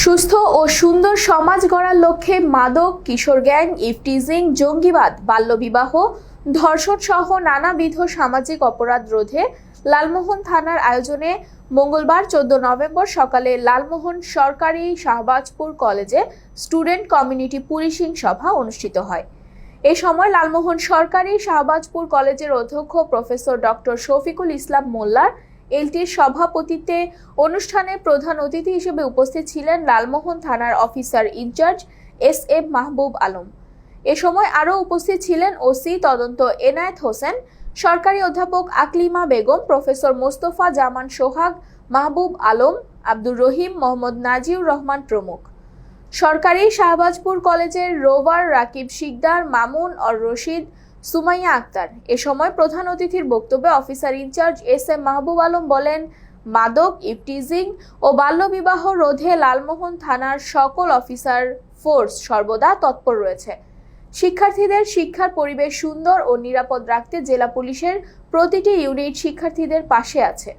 সুস্থ ও সুন্দর সমাজ গড়ার লক্ষ্যে মাদক, কিশোর গ্যাং, ইভটিজিং, জঙ্গিবাদ, বাল্যবিবাহ, ধর্ষণ সহ নানাবিধ সামাজিক অপরাধ রোধে লালমোহন থানার আয়োজনে মঙ্গলবার 14 নভেম্বর সকালে লালমোহন সরকারি শাহবাজপুর কলেজে স্টুডেন্ট কমিউনিটি পুলিশিং সভা অনুষ্ঠিত হয়। এ সময় লালমোহন সরকারি শাহবাজপুর কলেজের অধ্যক্ষ প্রফেসর ডক্টর শফিকুল ইসলাম মোল্লার এলটির সভাপতিত্বে অনুষ্ঠানে প্রধান অতিথি হিসেবে উপস্থিত ছিলেন লালমোহন থানার officer in charge SM. Mahbub Alam. এ সময় আরও উপস্থিত ছিলেন ওসি তদন্ত এনায়েত হোসেন, সরকারি অধ্যাপক আকলিমা বেগম, প্রফেসর মোস্তফা জামান সোহাগ, মাহবুব আলম, আব্দুর রহিম, মোহাম্মদ নাজিউর রহমান প্রমুখ। সরকারি শাহবাজপুর কলেজের রোভার রাকিব শিকদার, মামুন অর রশিদ, সুমাইয়া আক্তার। এ সময় প্রধান অতিথির বক্তব্যে officer in charge SM. Mahbub Alam বলেন, মাদক, ইভটিজিং ও বাল্যবিবাহ রোধে লালমোহন থানার সকল অফিসার ফোর্স সর্বদা তৎপর রয়েছে। শিক্ষার্থীদের শিক্ষার পরিবেশ সুন্দর ও নিরাপদ রাখতে জেলা পুলিশের প্রতিটি ইউনিট শিক্ষার্থীদের পাশে আছে।